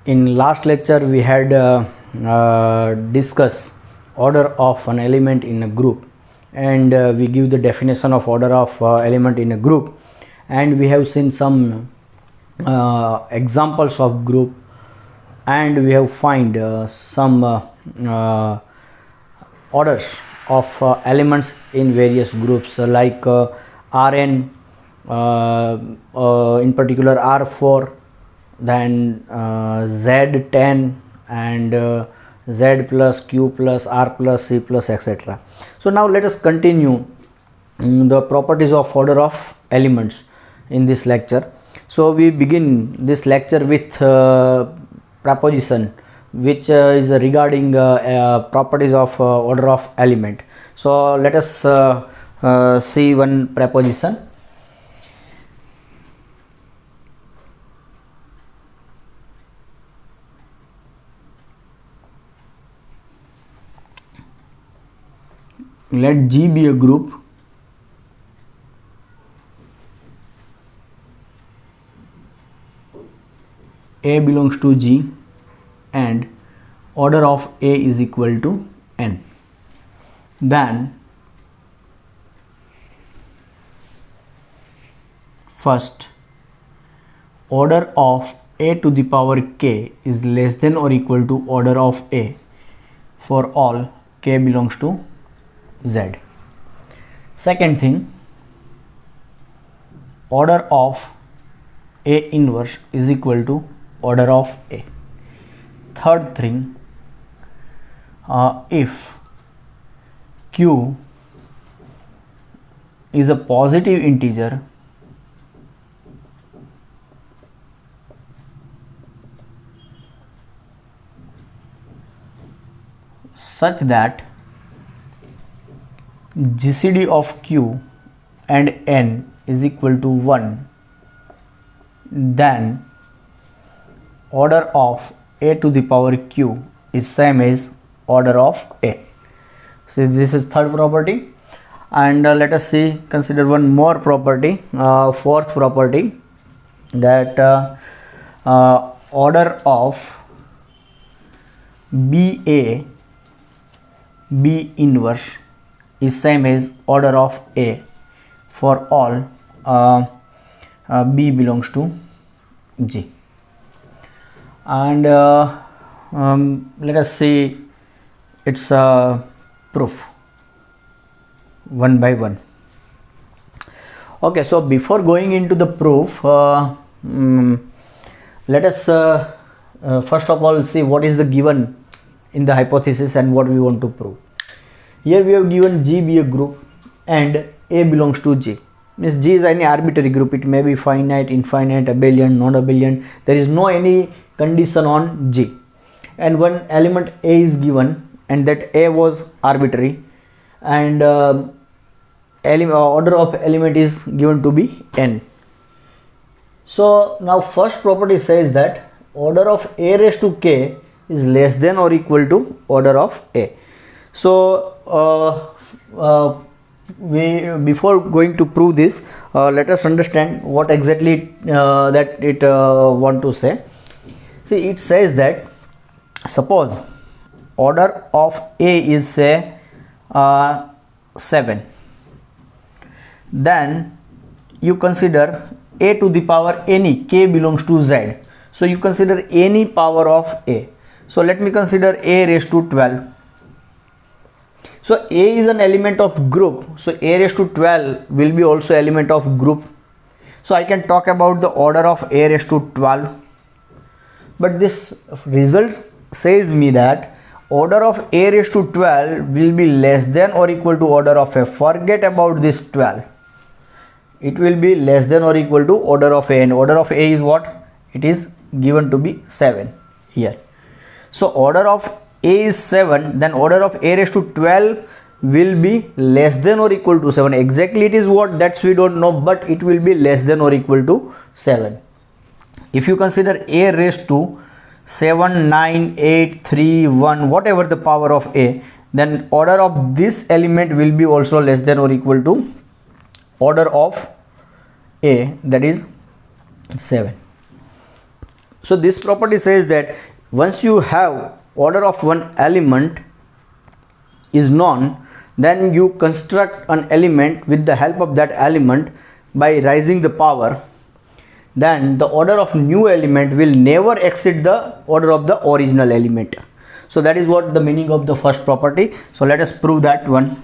In last lecture we had discussed order of an element in a group, and we give the definition of order of element in a group, and we have seen some examples of group, and we have find some orders of elements in various groups, like Rn, in particular R4, then Z10, and Z plus Q plus R plus C plus etc. So now let us continue the properties of order of elements in this lecture. So we begin this lecture with proposition which is regarding properties of order of element. So let us see one proposition. Let G be a group A belongs to G and order of A is equal to n. Then first, order of A to the power k is less than or equal to order of A for all k belongs to Z. Second thing, order of A inverse is equal to order of A. Third thing, if Q is a positive integer, such that GCD of Q and N is equal to 1, then order of A to the power Q is same as order of A. So this is third property, and let us see, consider one more property, fourth property, that order of BA B inverse is same as order of A for all B belongs to G. And let us see its proof one by one. Okay, so before going into the proof, let us first of all see what is the given in the hypothesis and what we want to prove. Here we have given G be a group and A belongs to G. Means G is any arbitrary group. It may be finite, infinite, abelian, non-abelian. There is no any condition on G. And one element A is given, and that A was arbitrary, and order of element is given to be n. So now first property says that order of A raised to k is less than or equal to order of A. So before going to prove this, let us understand what exactly that it want to say. See, it says that suppose order of A is say 7, then you consider A to the power any k belongs to Z. So you consider any power of A. So let me consider A raised to 12. So A is an element of group, so A raised to 12 will be also element of group. So I can talk about the order of A raised to 12, but this result says me that order of A raised to 12 will be less than or equal to order of A. Forget about this 12. It will be less than or equal to order of A, and order of A is what? It is given to be 7 here. So order of A is 7, then order of A raised to 12 will be less than or equal to 7. Exactly it is what, that's we don't know, but it will be less than or equal to 7. If you consider A raised to 7, 9, 8, 3, 1, whatever the power of A, then order of this element will be also less than or equal to order of A, that is 7. So this property says that once you have order of one element is known, then you construct an element with the help of that element by raising the power, then the order of new element will never exceed the order of the original element. So that is what the meaning of the first property. So let us prove that one.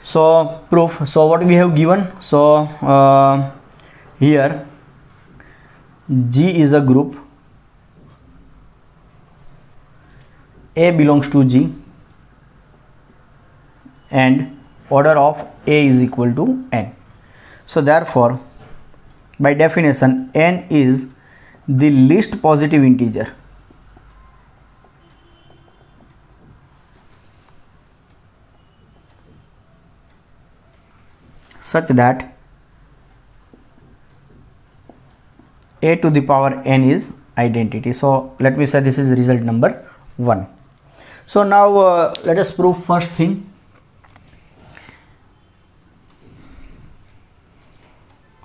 So proof. So what we have given, so here G is a group, A belongs to G, and order of A is equal to n. So therefore, by definition, n is the least positive integer. Such that A to the power n is identity. So let me say this is result number 1. So now let us prove first thing.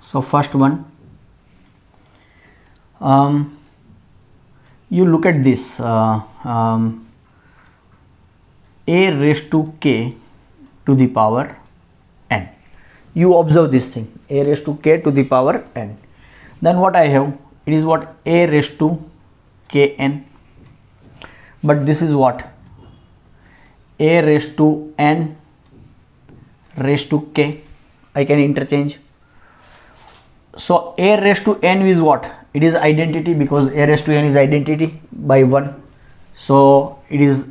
So first one, you look at this, A raised to k to the power n. You observe this thing, A raised to k to the power n. Then what I have, it is what, A raised to kn, but this is what, A raised to n raised to k. I can interchange. So A raised to n is what? It is identity, because A raised to n is identity by 1. So it is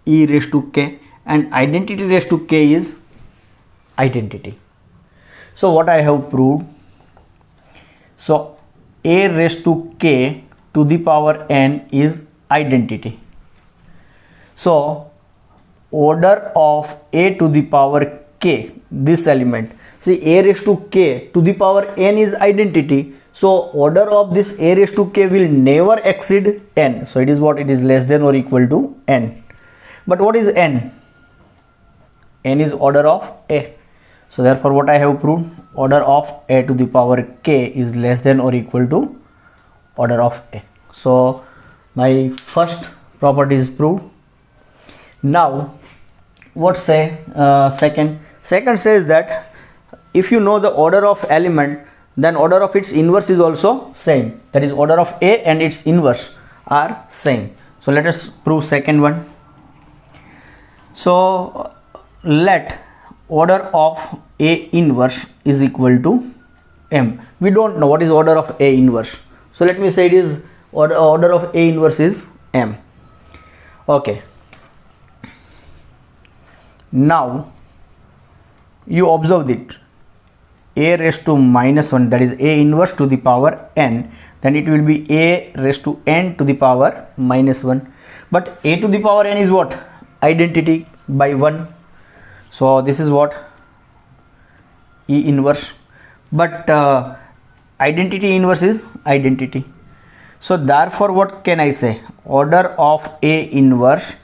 E raised to k, and identity raised to k is identity. So what I have proved, so A raised to k to the power n is identity. So order of A to the power k, this element, see, A raised to k to the power n is identity. So order of this A raised to k will never exceed n. So it is what, it is less than or equal to n. But what is n? N is order of A. So therefore what I have proved, order of A to the power k is less than or equal to order of A. So my first property is proved. Now what say second? Second says that if you know the order of element, then order of its inverse is also same. That is, order of A and its inverse are same. So let us prove second one. So let order of A inverse is equal to m. We don't know what is order of A inverse. So let me say it is order of A inverse is m. Okay. Now you observe it, A raised to minus 1, that is A inverse to the power n, then it will be A raised to n to the power minus 1. But A to the power n is what? Identity by 1. So this is what? E inverse. But identity inverse is identity. So therefore what can I say? Order of A inverse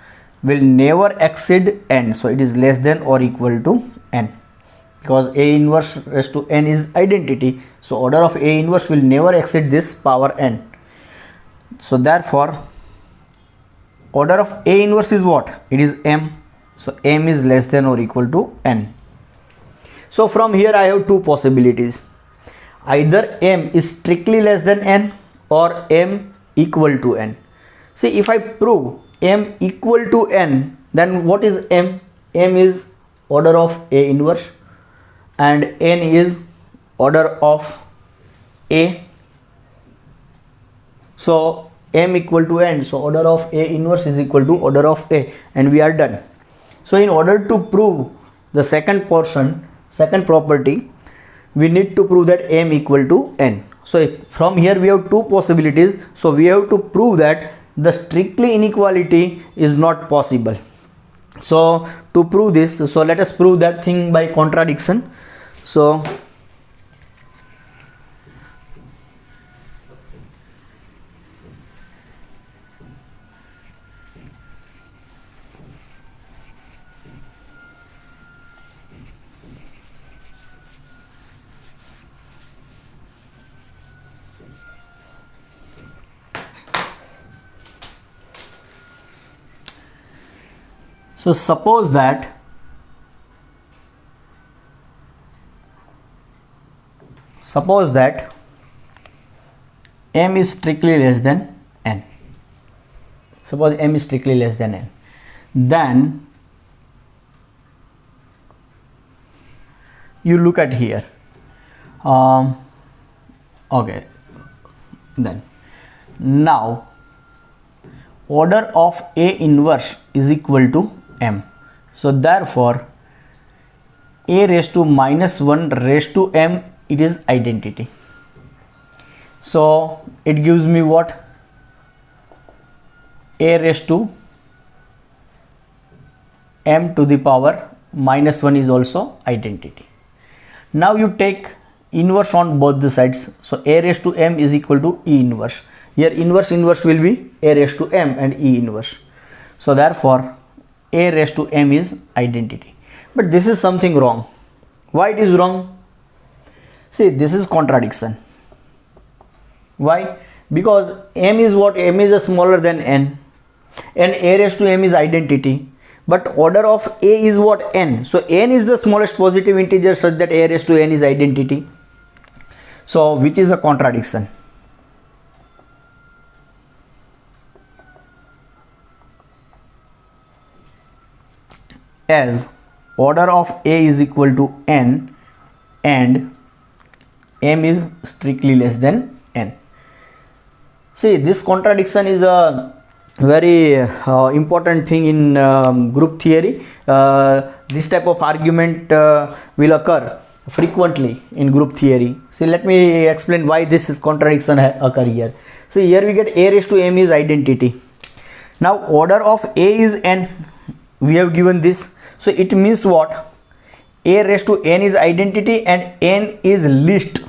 will never exceed n. So it is less than or equal to n, because A inverse raised to n is identity. So order of A inverse will never exceed this power n. So therefore order of A inverse is what? It is m. So m is less than or equal to n. So from here I have two possibilities. Either m is strictly less than n or m equal to n. See, if I prove m equal to n, then what is m? M is order of A inverse and n is order of A. So m equal to n, so order of A inverse is equal to order of A, and we are done. So in order to prove the second portion, second property, we need to prove that m equal to n. So from here we have two possibilities. So we have to prove that the strictly inequality is not possible. So to prove this, so let us prove that thing by contradiction. So So suppose that m is strictly less than n. Suppose m is strictly less than n. Then you look at here. Okay. Then now order of A inverse is equal to m. So therefore A raised to minus 1 raised to m, it is identity. So it gives me what? A raised to m to the power minus 1 is also identity. Now you take inverse on both the sides. So A raised to m is equal to E inverse. Here inverse will be A raised to m and E inverse. So therefore A raised to m is identity. But this is something wrong. Why it is wrong? See, this is contradiction. Why? Because m is what? M is smaller than n, and A raised to m is identity. But order of A is what? N. So n is the smallest positive integer such that A raised to n is identity. So which is a contradiction. As order of A is equal to n and m is strictly less than n. See, this contradiction is a very important thing in group theory. This type of argument will occur frequently in group theory. See, let me explain why this is contradiction occur here. See, here we get A raised to m is identity. Now order of A is n. We have given this. So it means what? A raised to n is identity and n is least.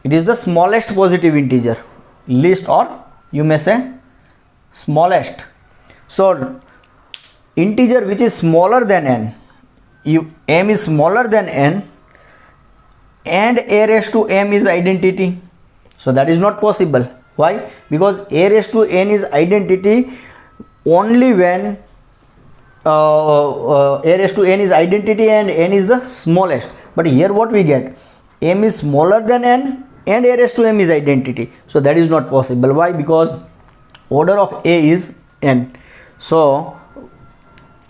It is the smallest positive integer. Least, or you may say smallest. So integer which is smaller than n, m is smaller than n and A raised to m is identity. So that is not possible. Why? Because A raised to n is identity only when A raised to n is identity and n is the smallest. But here what we get? M is smaller than n and A raised to m is identity. So that is not possible. Why? Because order of A is n. So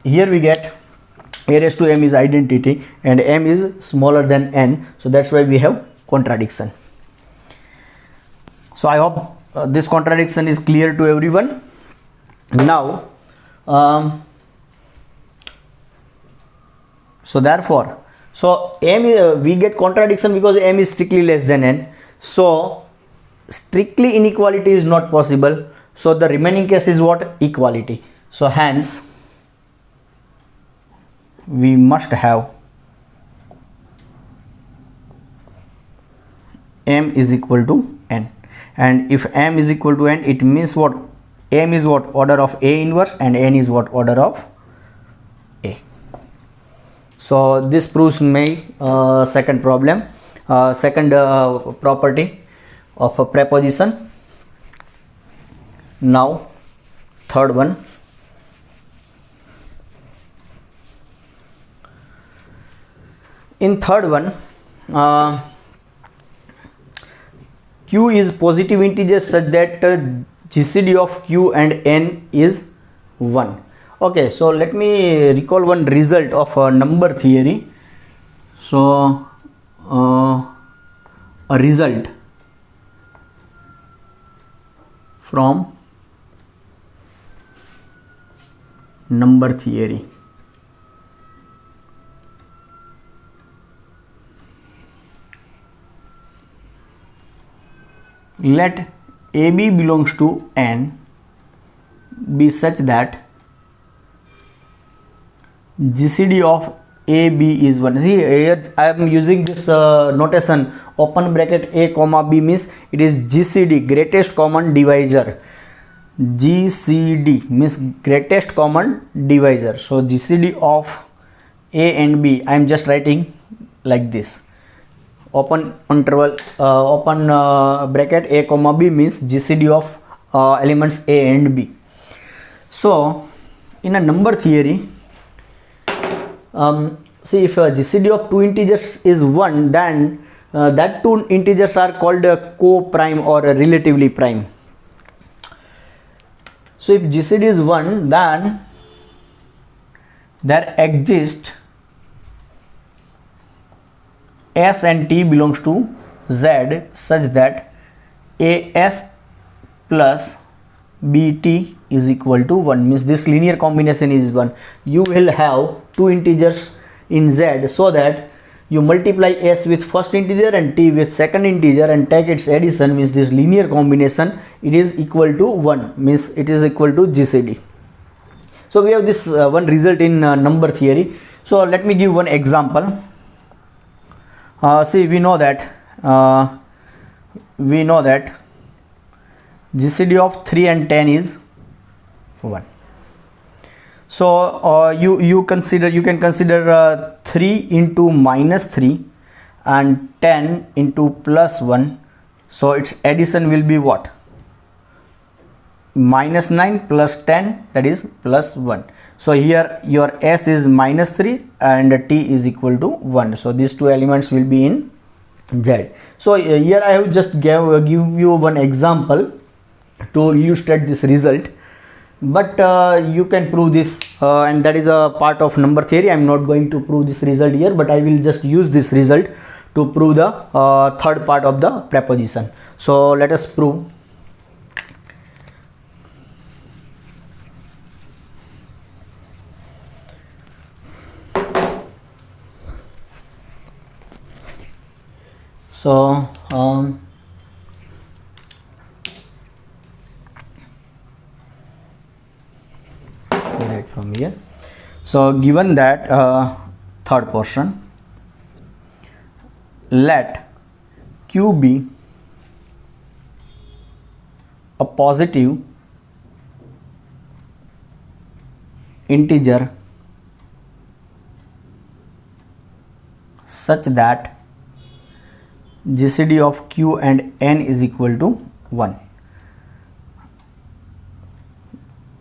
here we get A raised to m is identity and m is smaller than n. So that's why we have contradiction. So I hope this contradiction is clear to everyone. Now so therefore, m we get contradiction because m is strictly less than n. So strictly inequality is not possible. So the remaining case is what? Equality. So hence we must have m is equal to n. And if m is equal to n, it means what? M is what? Order of A inverse and n is what? Order of A. So this proves my second problem, second property of a preposition. Now third one. In third one, q is positive integer such that GCD of q and n is 1. Okay, so let me recall one result of number theory. So a result from number theory. Let AB belongs to n be such that GCD of AB is 1. See, here I am using this notation, open bracket A comma B means it is GCD, greatest common divisor. GCD means greatest common divisor. So GCD of A and B, I am just writing like this. Open interval, open bracket A comma B means GCD of elements A and B. So in a number theory, see, if a GCD of two integers is 1, then that two integers are called a co-prime or a relatively prime. So if GCD is 1, then there exists S and T belongs to Z such that AS plus BT is equal to 1, means this linear combination is 1. You will have two integers in Z, so that you multiply S with first integer and T with second integer and take its addition, means this linear combination, it is equal to 1, means it is equal to GCD. So we have this one result in number theory. So let me give one example. See, we know that GCD of 3 and 10 is 1. So you can consider 3 into minus 3 and 10 into plus 1. So its addition will be what? Minus 9 plus 10, that is plus 1. So here your S is minus 3 and T is equal to 1. So these two elements will be in Z. So here I have just give you one example to illustrate this result, but you can prove this, and that is a part of number theory. I am not going to prove this result here, but I will just use this result to prove the third part of the proposition. So let us prove. So right from here. So given that third portion, let Q be a positive integer such that GCD of Q and N is equal to 1.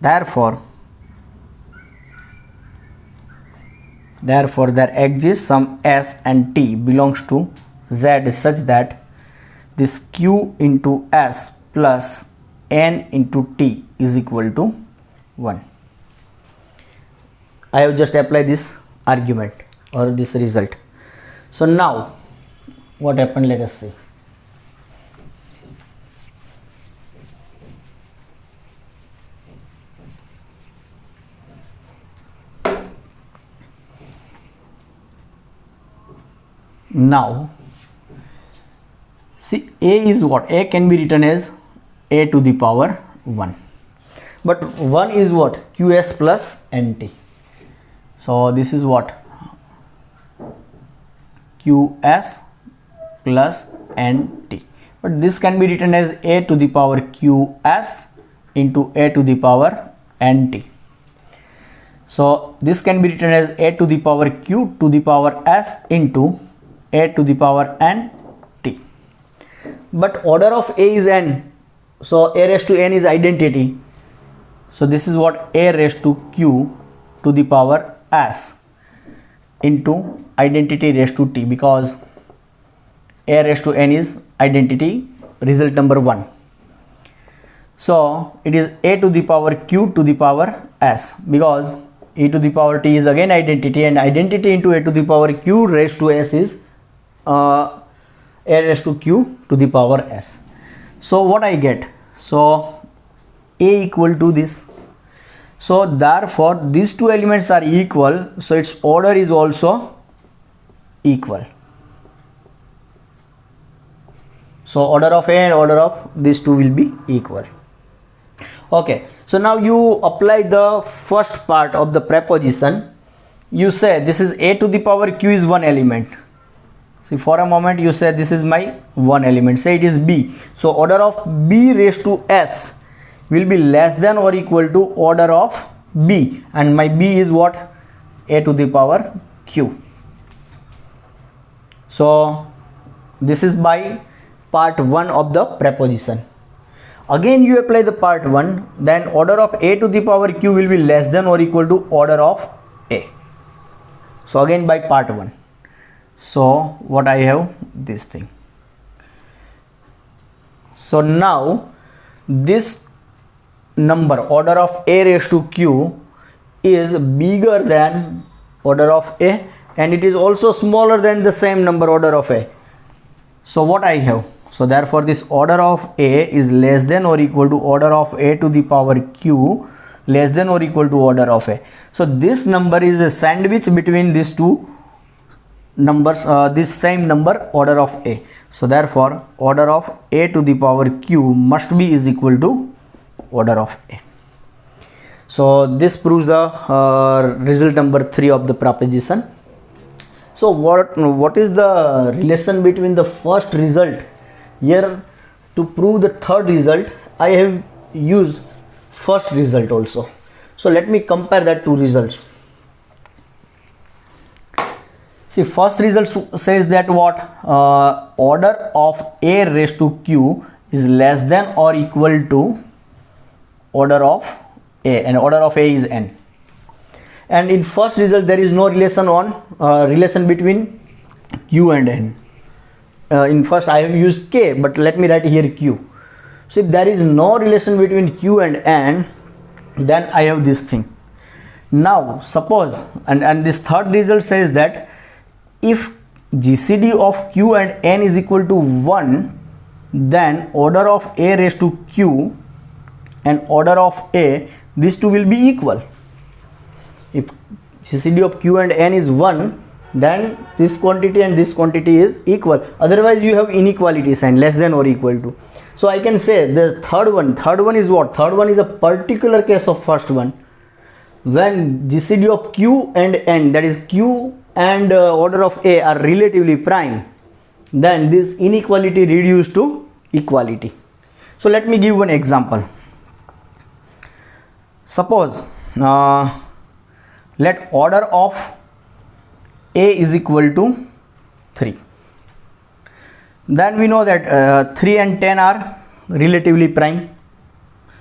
Therefore there exists some S and T belongs to Z such that this Q into S plus N into T is equal to 1. I have just applied this argument or this result. So now what happened, let us see. Now see, A is what? A can be written as A to the power 1, but 1 is what? QS plus NT. So this is what? QS plus NT, but this can be written as A to the power QS into A to the power NT. So this can be written as A to the power Q to the power S into A to the power NT. But order of A is N, so A raised to N is identity. So this is what? A raised to Q to the power S into identity raised to T, because A raised to N is identity, result number 1. So it is A to the power Q to the power S, because E to the power T is again identity, and identity into A to the power Q raised to S is A raised to Q to the power S. So what I get? So A equal to this. So therefore these two elements are equal, so its order is also equal. So order of A and order of these two will be equal. Okay, so now you apply the first part of the proposition. You say this is A to the power Q is one element. See, for a moment you say this is my one element, say it is B. So order of B raised to S will be less than or equal to order of B, and my B is what? A to the power Q. So this is by part 1 of the proposition. Again you apply the part 1, then order of a to the power q will be less than or equal to order of a. So again by part 1. So what I have, this thing. So now this number order of a raised to q is bigger than order of a, and it is also smaller than the same number order of a. So what I have, so therefore this order of a is less than or equal to order of a to the power q less than or equal to order of a. So this number is a sandwich between these two numbers, this same number order of a. So therefore order of a to the power q must be is equal to order of a. So this proves the result number 3 of the proposition. So what is the relation between the first result? Here to prove the third result I have used first result also. So let me compare that two results. See, first result says that what order of a raised to q is less than or equal to order of a, and order of a is n. And in first result there is no relation on relation between q and n. In first I have used k, but let me write here q. So if there is no relation between q and n, then I have this thing. Now suppose, and this third result says that if GCD of q and n is equal to 1, then order of a raised to q and order of a, these two will be equal. If GCD of q and n is 1, then this quantity and this quantity is equal. Otherwise you have inequality sign, less than or equal to. So I can say the third one is what? Third one is a particular case of first one. When GCD of q and n, that is q and order of a, are relatively prime, then this inequality reduced to equality. So let me give one example. Suppose let order of a is equal to 3. Then we know that 3 and 10 are relatively prime.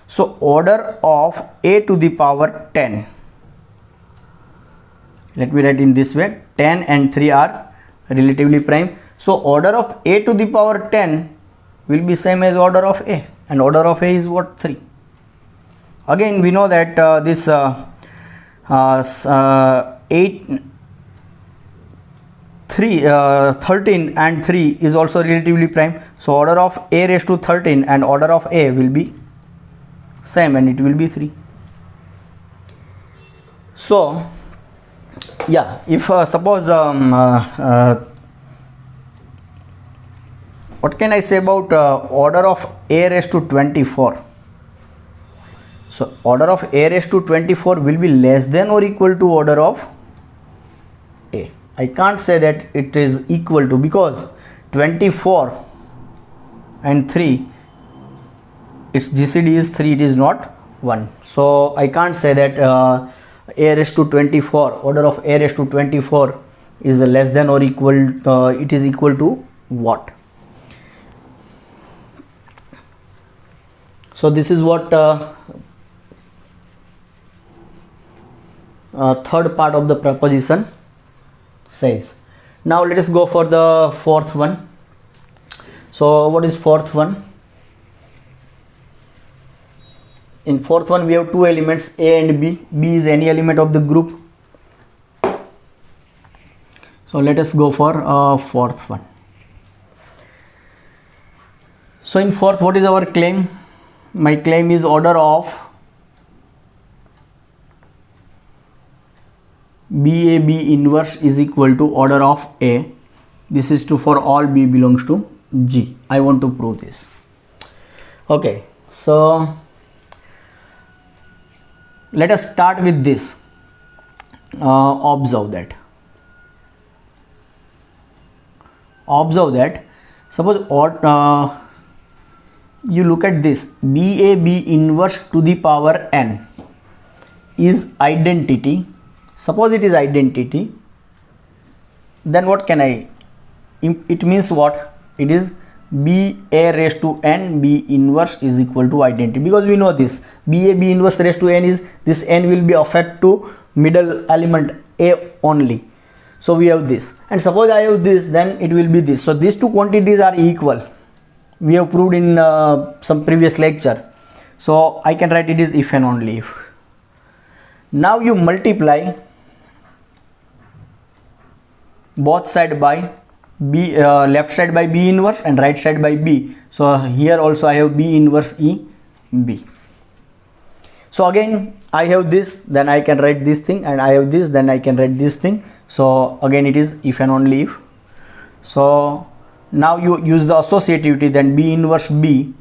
So order of a to the power 10, let me write in this way, 10 and 3 are relatively prime. So order of a to the power 10 will be same as order of a, and order of a is what? 3. Again we know that this 13 and 3 is also relatively prime. So order of a raised to 13 and order of a will be same, and it will be 3. So yeah, if suppose what can I say about order of a raised to 24? So order of a raised to 24 will be less than or equal to order of a. I can't say that it is equal to, because 24 and 3, its GCD is 3, it is not 1. So I can't say that a raised to 24, order of a raised to 24 is less than or equal, it is equal to what? So this is what third part of the proposition says. Now let us go for the fourth one. So what is fourth one? In fourth one we have two elements, a and b. B is any element of the group. So let us go for fourth one. So in fourth, what is our claim? My claim is order of BAB inverse is equal to order of A. This is true for all B belongs to G. I want to prove this. Okay, so let us start with this. Observe that suppose you look at this, BAB inverse to the power n is identity. Suppose it is identity, then what can I, it means what? It is B A raised to n B inverse is equal to identity, because we know this B A B inverse raised to n is this n will be affect to middle element A only. So we have this, and suppose I have this, then it will be this. So these two quantities are equal. We have proved in some previous lecture. So I can write it is if and only if. Now you multiply both side by B, left side by B inverse and right side by B. So here also I have B inverse E B. So again I have this, then I can write this thing, and I have this, then I can write this thing. So again it is if and only if. So now you use the associativity, then B inverse B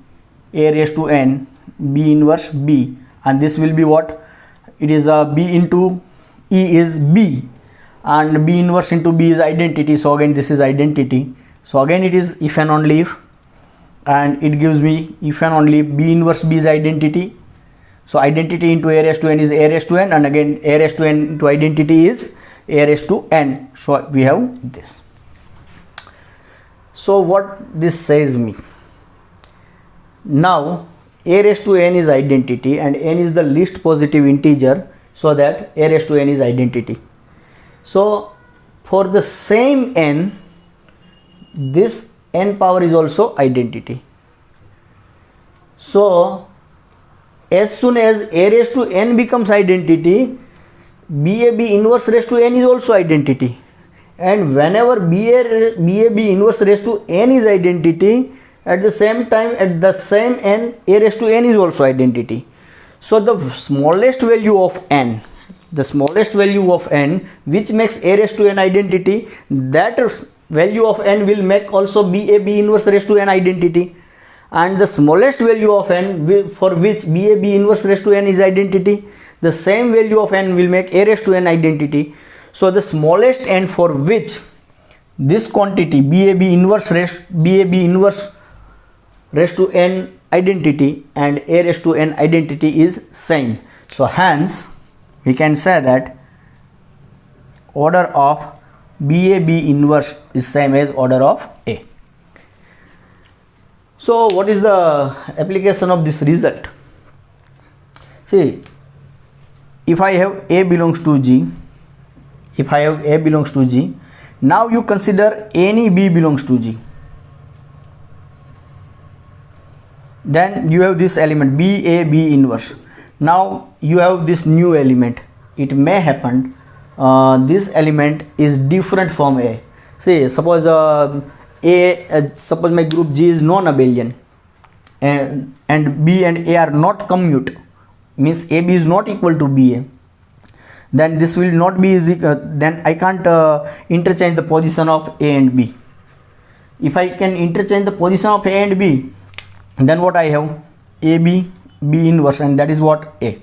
A raised to n B inverse B, and this will be what? It is B into E is B, and B inverse into B is identity. So again this is identity. So again it is if and only if, and it gives me if and only if B inverse B is identity. So identity into A raised to n is A raised to n, and again A raised to n into identity is A raised to n. So we have this. So what this says me? Now A raised to n is identity and n is the least positive integer, so that A raised to n is identity. So for the same n, this n power is also identity. So as soon as A raised to n becomes identity, BAB inverse raised to n is also identity. And whenever BAB inverse raised to n is identity, at the same time at the same n, A raised to n is also identity. So the smallest value of n, which makes A raised to n identity, that value of n will make also BAB inverse raised to n identity. And the smallest value of n for which BAB inverse raised to n is identity, the same value of n will make A raised to n identity. So the smallest n for which this quantity BAB inverse raised to n identity and A raised to n identity is same. So hence we can say that order of BAB inverse is same as order of A. So what is the application of this result? See, if I have A belongs to G, now you consider any B belongs to G. Then you have this element BAB inverse. Now you have this new element. It may happen this element is different from A. See, suppose suppose my group G is non-abelian, and B and A are not commute, means AB is not equal to BA. Then this will not be easy. Then I can't interchange the position of A and B. If I can interchange the position of A and B, then what I have? AB B inverse, and that is what? A.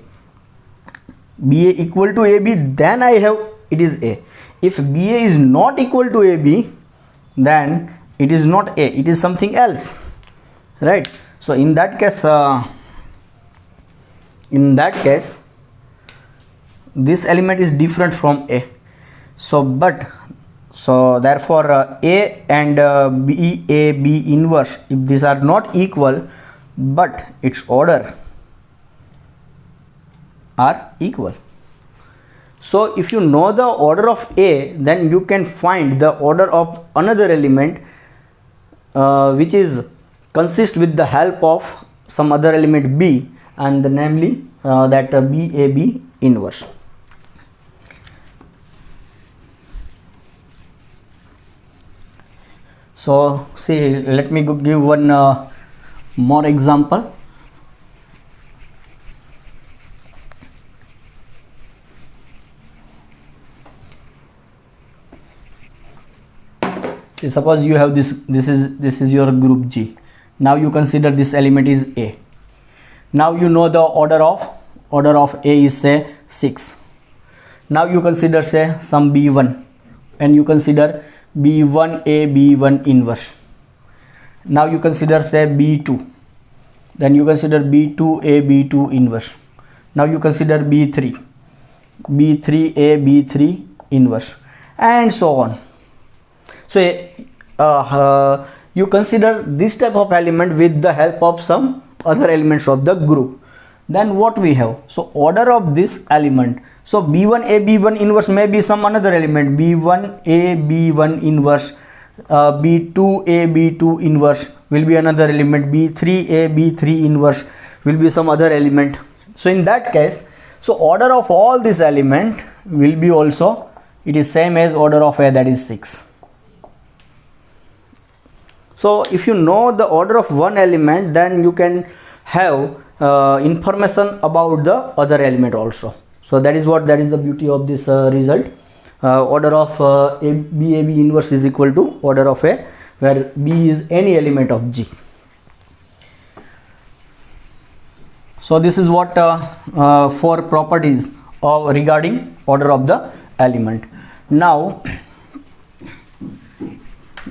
BA equal to AB, then I have it is A. If BA is not equal to AB, then it is not A, it is something else, right? So in that case this element is different from A. So therefore A and BAB inverse, if these are not equal but its order are equal. So if you know the order of A, then you can find the order of another element which is consist with the help of some other element B, and namely that BAB inverse. So see, let me give one more example. See, suppose you have this is your group G. Now you consider this element is A. Now you know the order of A is say 6. Now you consider say some B1, and you consider B1A B1 inverse. Now you consider say B2, then you consider B2A B2 inverse. Now you consider B3 B3A B3 inverse, and so on. So you consider this type of element with the help of some other elements of the group. Then what we have? So order of this element. So B1A B1 inverse may be some another element, B1A B1 inverse, B2A B2 inverse will be another element, B3A B3 inverse will be some other element. So in that case, so order of all this element will be also, it is same as order of A, that is 6. So if you know the order of one element, then you can have information about the other element also. So that is the beauty of this result. Order of B inverse is equal to order of A, where B is any element of G. So this is what 4 properties of regarding order of the element. Now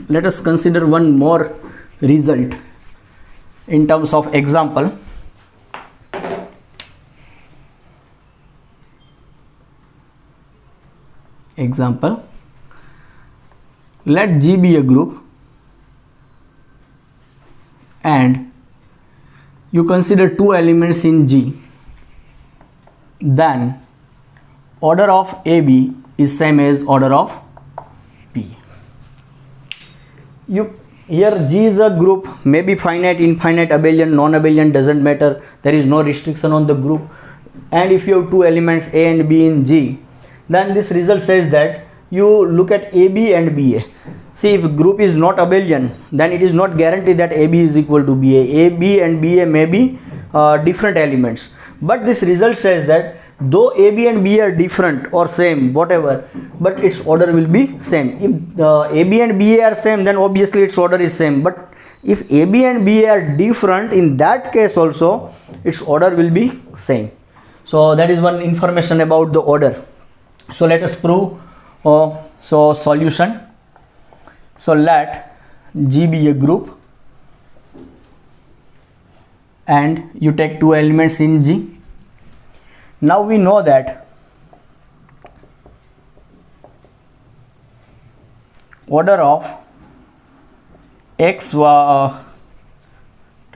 let us consider one more result in terms of example. Let G be a group and you consider 2 elements in G, then order of AB is same as order of B. Here G is a group, maybe finite, infinite, abelian, non-abelian, doesn't matter. There is no restriction on the group. And if you have 2 elements A and B in G, then this result says that you look at AB and BA. See, if group is not abelian, then it is not guaranteed that AB is equal to BA. AB and BA may be different elements. But this result says that though AB and BA are different or same, whatever, but its order will be same. If AB and BA are same, then obviously its order is same. But if AB and BA are different, in that case also its order will be same. So that is one information about the order. So let us prove. So solution. So let G be a group and you take 2 elements in G. Now we know that order of x, let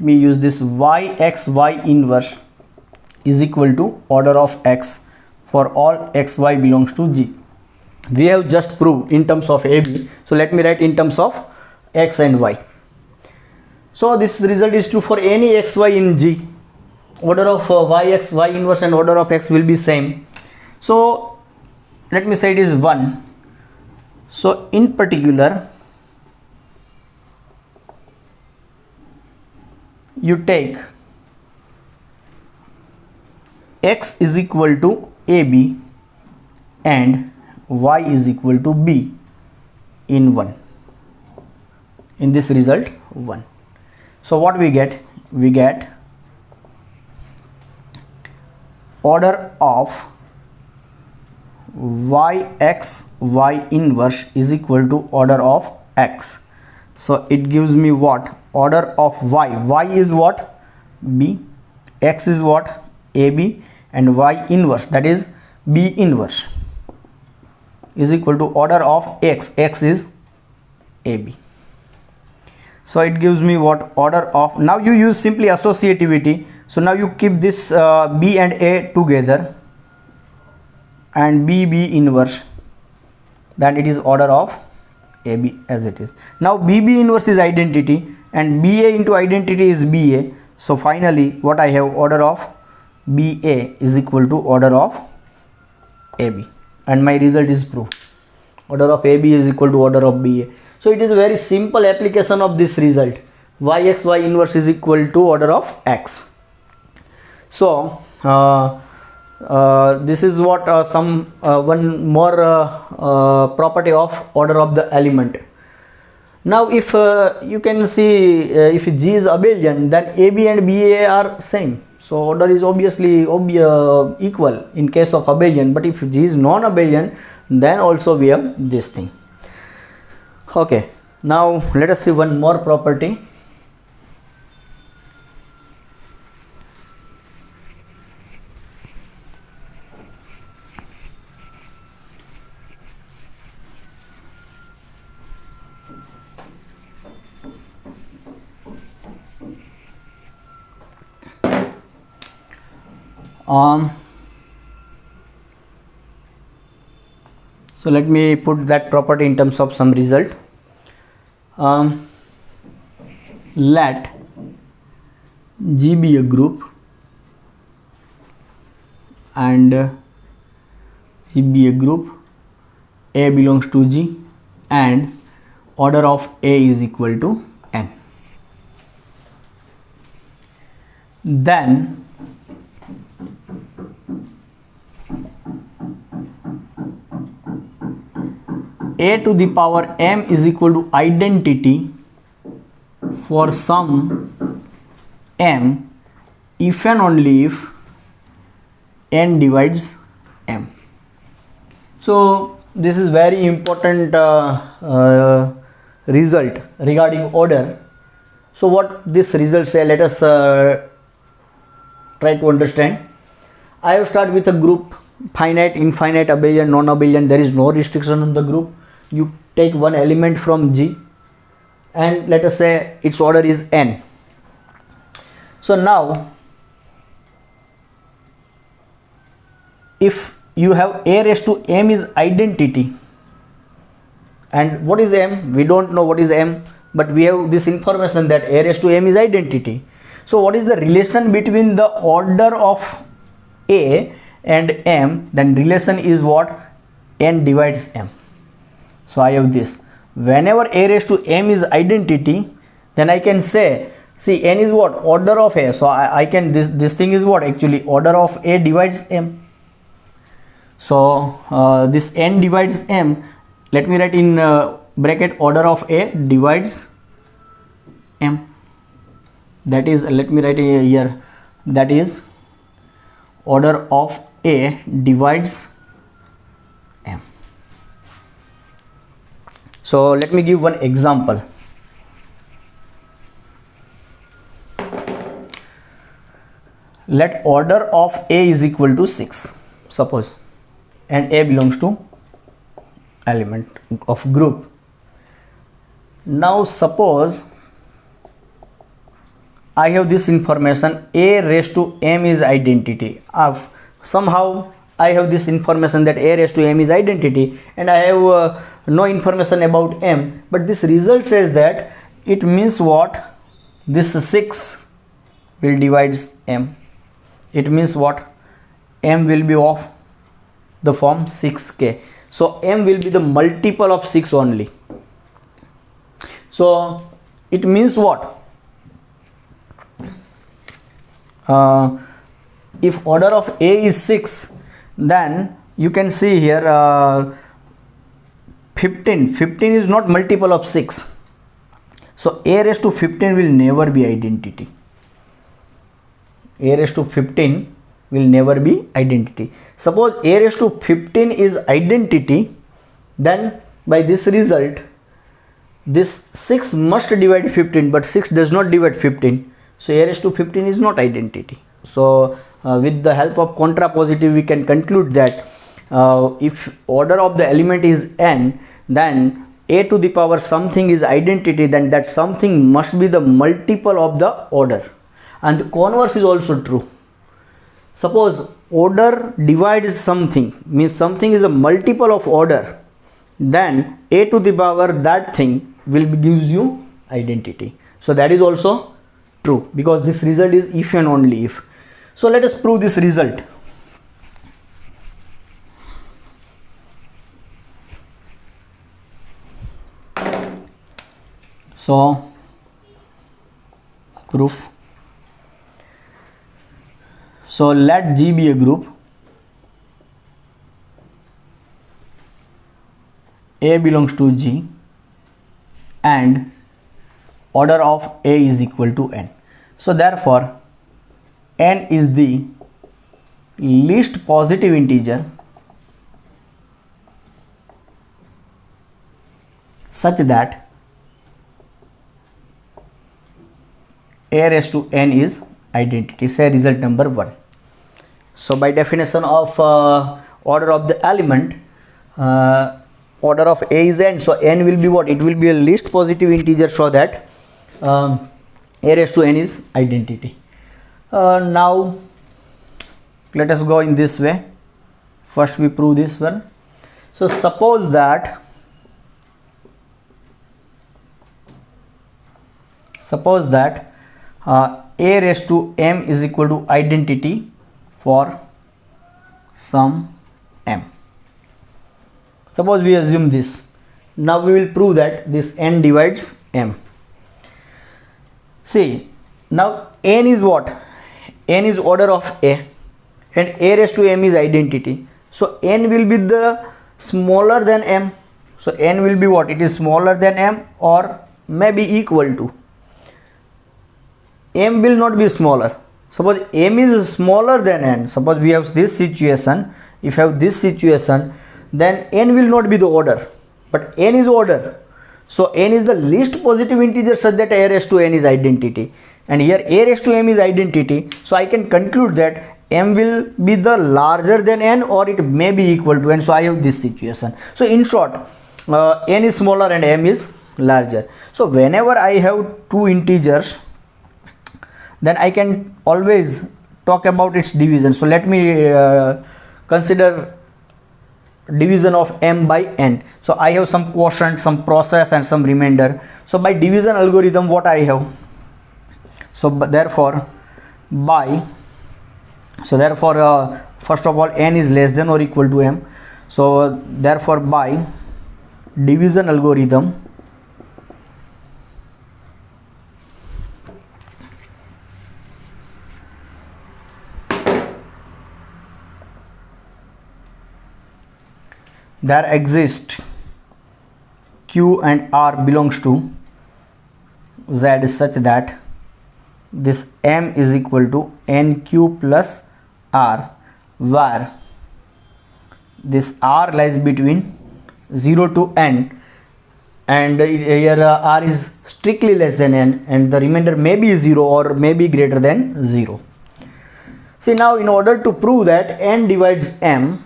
me use this y inverse is equal to order of x for all xy belongs to G. We have just proved in terms of AB. So let me write in terms of x and y. So this result is true for any xy in G. Order of yx, y inverse and order of x will be same. So let me say it is 1. So in particular, you take x is equal to AB and y is equal to B in 1. In this result 1. So what we get? We get order of yx, y inverse is equal to order of x. So it gives me what? Order of y is what? B, x is what? AB, and y inverse, that is B inverse, is equal to order of x is AB. So it gives me what? Order of, now you use simply associativity. So now you keep this B and A together and B inverse, then it is order of AB as it is. Now B inverse is identity and BA into identity is BA. So finally what I have? Order of BA is equal to order of AB, and my result is proved. Order of AB is equal to order of BA. So it is a very simple application of this result. Yx, y inverse is equal to order of x. So this is what one more property of order of the element. Now if you can see if G is abelian, then AB and BA are same. So order is obviously equal in case of abelian, but if G is non-abelian, then also we have this thing. Okay, now let us see one more property. So let me put that property in terms of some result. Let G be a group and G be a group, A belongs to G, and order of A is equal to n. Then A to the power m is equal to identity for some m if and only if n divides m. So this is very important result regarding order. So what this result say, let us try to understand. I have started with a group, finite, infinite, abelian, non-abelian. There is no restriction on the group. You take one element from G and let us say its order is n. So now if you have A raised to m is identity, and what is m? We don't know what is m, but we have this information that A raised to m is identity. So what is the relation between the order of A and m? Then relation is what? N divides m. So I have this. Whenever A raised to m is identity, then I can say, see, n is what? Order of A. So I can, this thing is what? Actually order of A divides m. So this n divides m, let me write in bracket order of A divides m. That is, let me write here, that is order of A divides m. So let me give one example. Let order of A is equal to 6, suppose, and A belongs to element of group. Now suppose I have this information, A raised to m is identity. Somehow I have this information that A raised to m is identity, and I have no information about m, but this result says that it means what? This 6 will divide m. It means what? M will be of the form 6k. So m will be the multiple of 6 only. So it means what? If order of A is 6, then you can see here 15 is not multiple of 6. So A raised to 15 will never be identity. A raised to 15 will never be identity. Suppose A raised to 15 is identity, then by this result this 6 must divide 15, but 6 does not divide 15. So A raised to 15 is not identity. So with the help of contrapositive we can conclude that if order of the element is n, then A to the power something is identity, then that something must be the multiple of the order. And the converse is also true. Suppose order divides something, means something is a multiple of order, then A to the power that thing will gives you identity. So that is also true, because this result is if and only if. So let us prove this result. So proof. So let G be a group, A belongs to G, and order of A is equal to n. So therefore n is the least positive integer such that A raised to n is identity. Say result number 1. So by definition of order of the element, order of A is n, so n will be what? It will be a least positive integer, so that A raised to n is identity. Now Let us go in this way. First we prove this one. So suppose that a raised to m is equal to identity for some m. Suppose we assume this. Now we will prove that this n divides m. See, now n is what? N is order of a, and a raised to m is identity. So n will be the smaller than m. So n will be what? It is smaller than m or maybe equal to. M will not be smaller. Suppose m is smaller than n. Suppose we have this situation. If I have this situation, then n will not be the order, but n is order. So n is the least positive integer such that a raised to n is identity, and here a raised to m is identity. So I can conclude that m will be the larger than n or it may be equal to n. So I have this situation. So in short, n is smaller and m is larger. So whenever I have two integers, then I can always talk about its division. So let me consider division of m by n. So I have some quotient, some process and some remainder. So by division algorithm, what I have? So therefore first of all, n is less than or equal to m. So therefore by division algorithm, there exists q and r belongs to z such that this m is equal to nq plus r, where this r lies between 0 to n, and here r is strictly less than n, and the remainder may be 0 or may be greater than 0. See, now in order to prove that n divides m,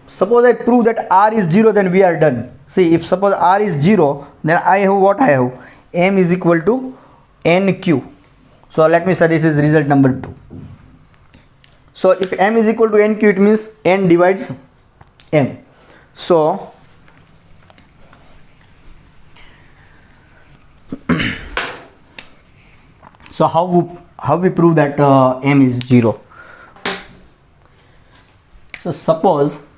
suppose I prove that r is 0, then we are done. See, if suppose r is 0, then I have what I have? M is equal to nq. So let me say this is result number 2. So if m is equal to nq, it means n divides m. So how we prove that m is 0? So suppose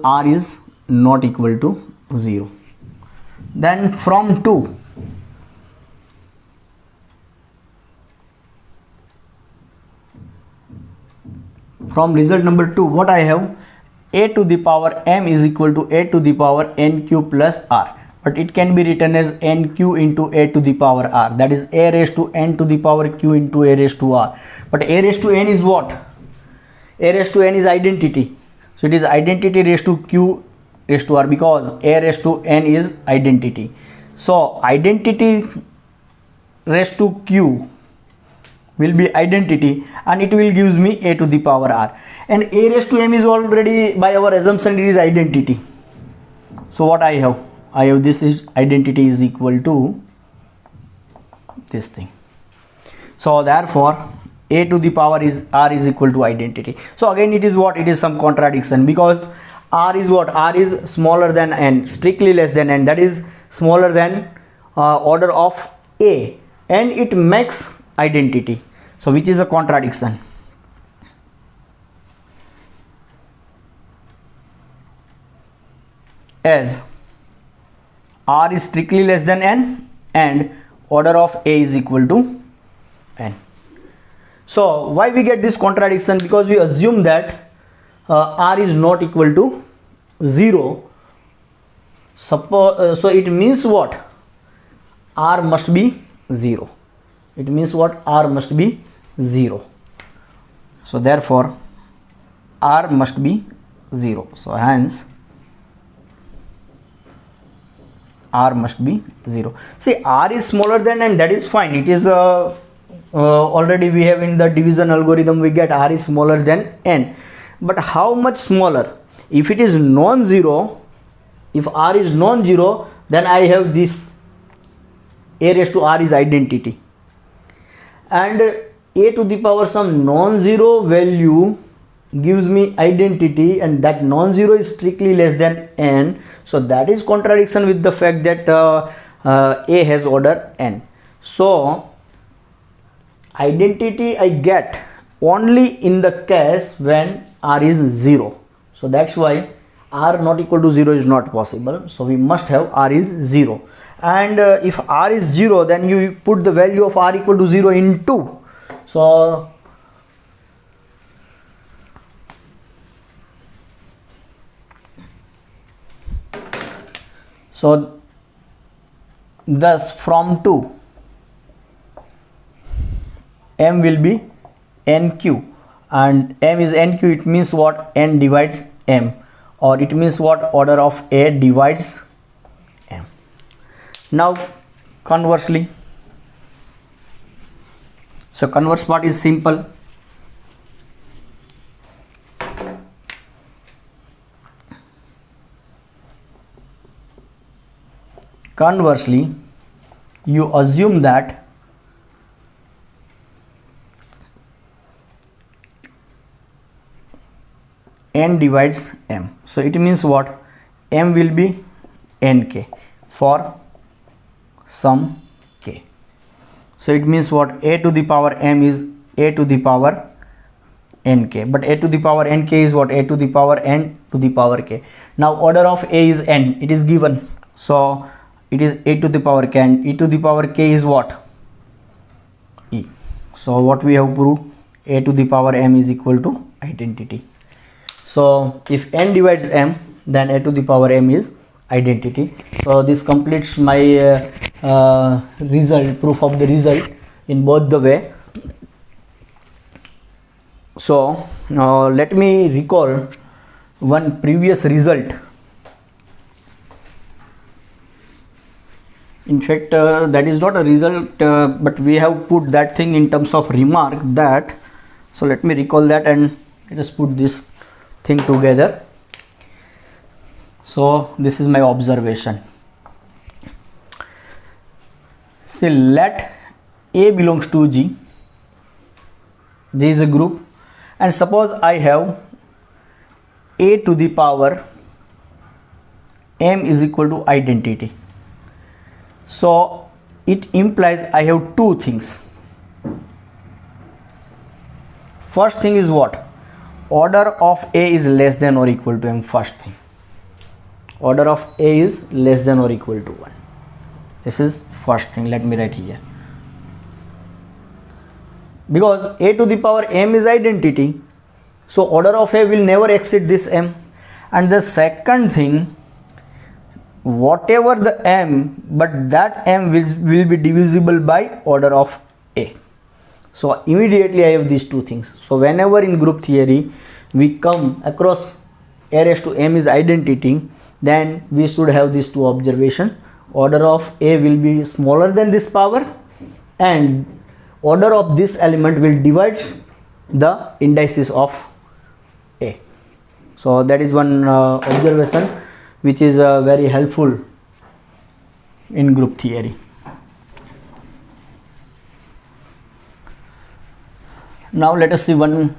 r is not equal to 0, then from 2 from result number 2, what I have? A to the power m is equal to a to the power nq plus r, but it can be written as nq into a to the power r, that is a raised to n to the power q into a raised to r. But a raised to n is what? A raised to n is identity. So it is identity raised to q raised to r, because a raised to n is identity. So identity raised to q will be identity, and it will gives me a to the power r, and a raised to m is already, by our assumption, it is identity. So what I have? I have this is identity is equal to this thing. So therefore a to the power is r is equal to identity. So again it is what? It is some contradiction, because r is what? R is smaller than n, strictly less than n, that is smaller than order of a, and it makes identity. So which is a contradiction. As r is strictly less than n and order of a is equal to n. So why we get this contradiction? Because we assume that r is not equal to 0. Suppose so it means what? R must be 0. It means what? R must be 0. So therefore r must be 0. So hence r must be 0. See, r is smaller than n, that is fine. It is already we have in the division algorithm, we get r is smaller than n. But how much smaller? If it is non-zero, if r is non-zero, then I have this a raised to r is identity. and a to the power some non-zero value gives me identity, and that non-zero is strictly less than n. So that is contradiction with the fact that a has order n. So identity I get only in the case when r is 0. So that's why r not equal to 0 is not possible. So we must have r is 0, and if r is 0, then you put the value of r equal to 0 in 2. So thus from 2 m will be nq, and m is nq, it means what? N divides m, or it means what? Order of a divides m. Now conversely, so converse part is simple. Conversely, you assume that n divides m. So it means what? M will be nk for some k. So it means what? A to the power m is a to the power nk, but a to the power nk is what? A to the power n to the power k. Now order of a is n, it is given, so it is a to the power k, and e to the power k is what? E. So what we have proved? A to the power m is equal to identity. So if n divides m, then a to the power m is identity. So this completes my result, proof of the result in both the way. So let me recall one previous result. In fact, that is not a result, but we have put that thing in terms of remark that. So let me recall that, and let us put this thing together. So this is my observation. See, let A belongs to G. G is a group, and suppose I have A to the power m is equal to identity. So it implies I have two things. First thing is what? Order of A is less than or equal to m. First thing, order of A is less than or equal to 1. This is first thing. Let me write here, because A to the power m is identity, so order of A will never exceed this m. And the second thing, whatever the m, but that m will be divisible by order of A. So immediately I have these two things. So whenever in group theory we come across A raised to m is identity, then we should have these two observations. Order of A will be smaller than this power, and order of this element will divide the indices of A. So that is one observation which is very helpful in group theory. Now let us see one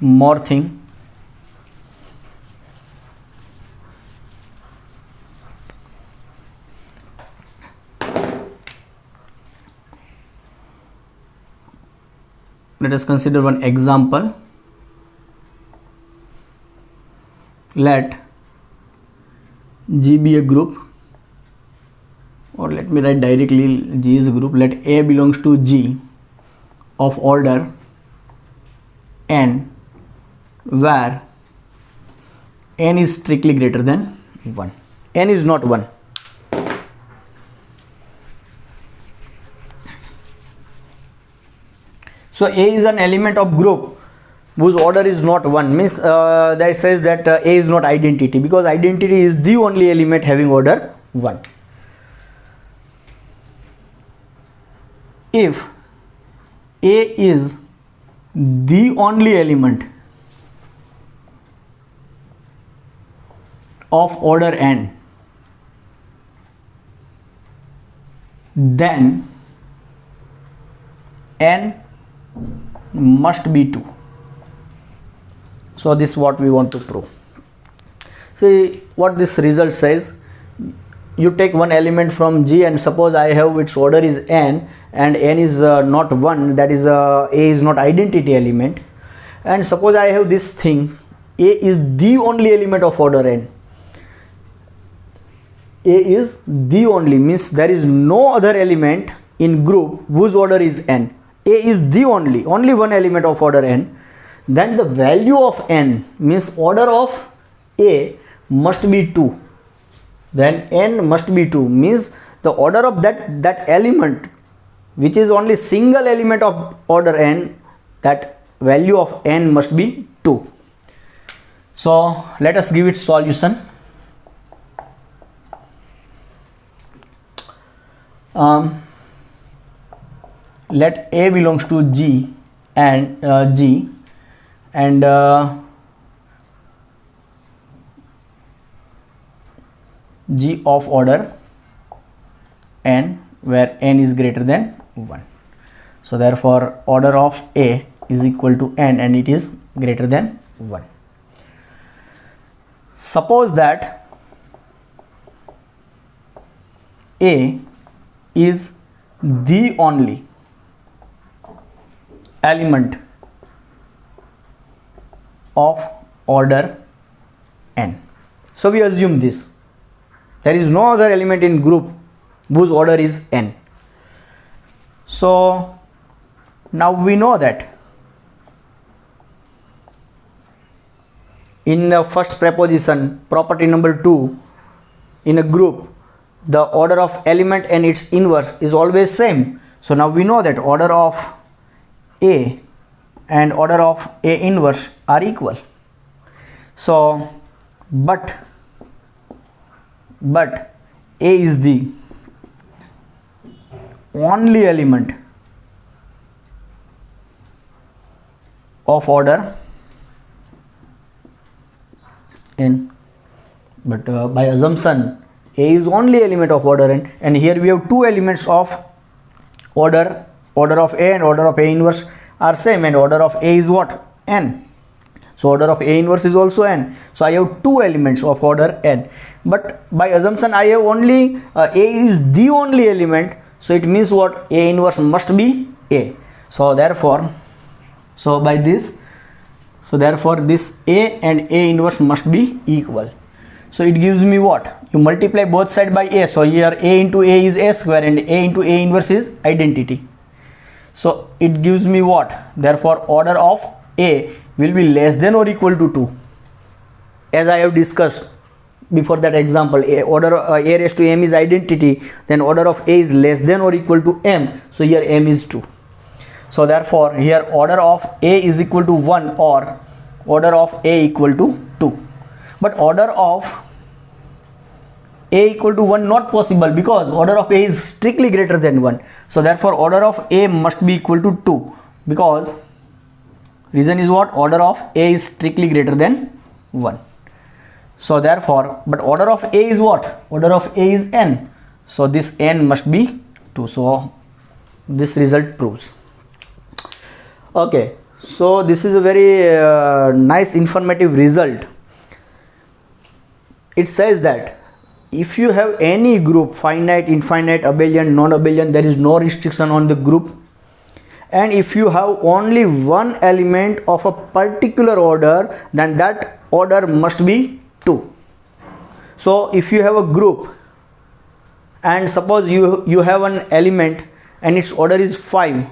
more thing. Let us consider one example. Let G be a group, or let me write directly G is a group. Let A belongs to G of order n, where n is strictly greater than 1. N is not 1. So A is an element of group whose order is not 1, means that says that A is not identity, because identity is the only element having order 1. If A is the only element of order n, then n must be 2. So this is what we want to prove. See what this result says. You take one element from G, and suppose I have its order is n, and n is not 1, that is A is not identity element, and suppose I have this thing, A is the only element of order n. A is the only, means there is no other element in group whose order is n. A is the only one element of order n. Then the value of n, means order of A must be 2. Then n must be 2, means the order of that element which is only single element of order n, that value of n must be 2. So let us give its solution. Let A belongs to G and G, and G of order n, where n is greater than 1. So therefore order of A is equal to n, and it is greater than 1. Suppose that A is the only element of order n. So we assume this. There is no other element in group whose order is n. So now we know that in the first proposition, property number 2, in a group, the order of element and its inverse is always same. So now we know that order of A and order of A inverse are equal. So but A is the only element of order n. But by assumption, A is only element of order n, and here we have two elements of order of A and order of A inverse are same, and order of A is what? N. So order of A inverse is also n. So I have two elements of order n. But by assumption I have only A is the only element. So it means what? A inverse must be A. So therefore, this A and A inverse must be equal. So it gives me what? You multiply both sides by A. So here A into A is A square, and A into A inverse is identity. So it gives me what? Therefore order of A will be less than or equal to 2. As I have discussed before that example, order A raised to m is identity, then order of A is less than or equal to m. So here m is 2. So therefore here order of A is equal to 1 or order of A equal to 2. But order of A equal to 1 not possible, because order of A is strictly greater than 1. So therefore order of A must be equal to 2, because reason is what? Order of A is strictly greater than 1. So therefore, but order of A is what? Order of A is n. So this n must be 2. So this result proves. Okay, so this is a very nice informative result. It says that if you have any group, finite, infinite, abelian, non-abelian, there is no restriction on the group. And if you have only one element of a particular order, then that order must be 2. So if you have a group and suppose you have an element and its order is 5,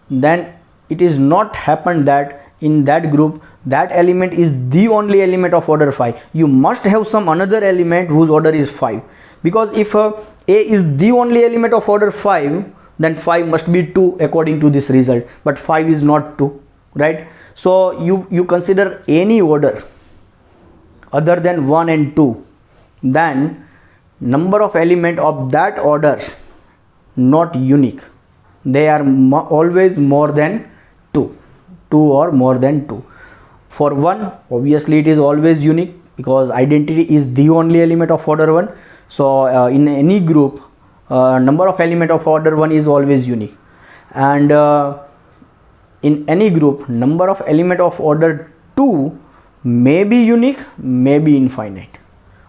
then it is not happened that in that group that element is the only element of order 5. You must have some another element whose order is 5, because if A is the only element of order 5, then 5 must be 2 according to this result, but 5 is not 2, right? So you consider any order other than 1 and 2, then number of element of that orders not unique. They are always more than 2 or more than 2. For 1, obviously it is always unique, because identity is the only element of order 1. So in any group, number of element of order 1 is always unique. And in any group, number of element of order 2 may be unique, may be infinite.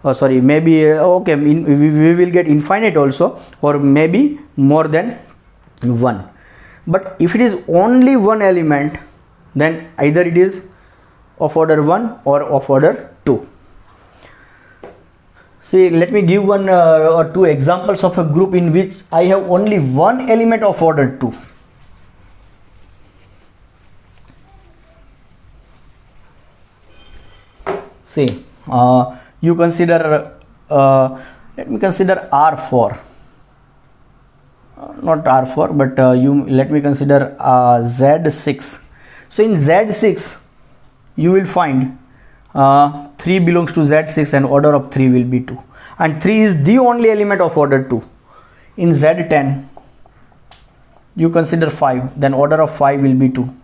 Maybe okay, we will get infinite also, or maybe more than 1. But if it is only one element, then either it is of order 1 or of order 2. See, let me give one or two examples of a group in which I have only one element of order 2. See, you consider, let me consider R4, not R4, but let me consider Z6. So in Z6 you will find 3 belongs to Z6 and order of 3 will be 2, and 3 is the only element of order 2. In Z10 you consider 5, then order of 5 will be 2.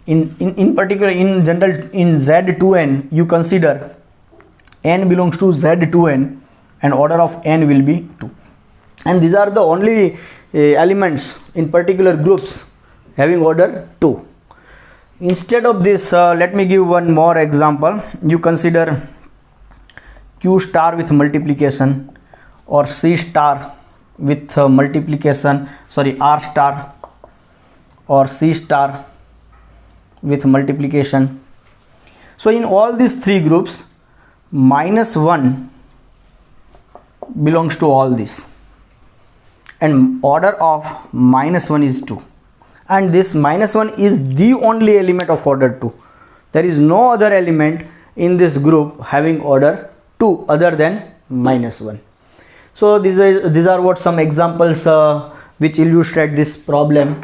In particular, in general, in Z2n you consider n belongs to Z2n and order of n will be 2, and these are the only elements in particular groups having order 2. Instead of this, let me give one more example. You consider Q star with multiplication, or C star with multiplication, R star or C star with multiplication. So in all these three groups, -1 belongs to all this, and order of -1 is 2, and this -1 is the only element of order 2. There is no other element in this group having order 2 other than -1. So these are what some examples which illustrate this problem.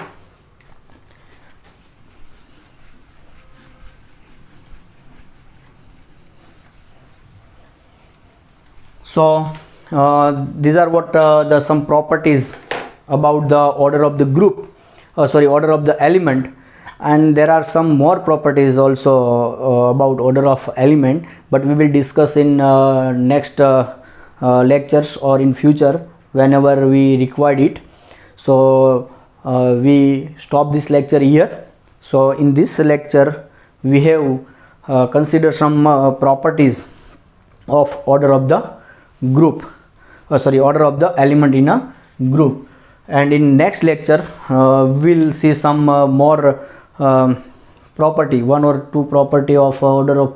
So these are what some properties about the order of the group, order of the element, and there are some more properties also about order of element, but we will discuss in next lectures or in future whenever we required it. So we stop this lecture here. So in this lecture we have considered some properties of order of the group, order of the element in a group, and in next lecture we'll see some more property, one or two property of order of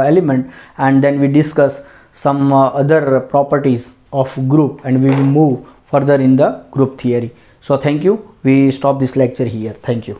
element, and then we discuss some other properties of group, and we will move further in the group theory. So thank you. We stop this lecture here. Thank you.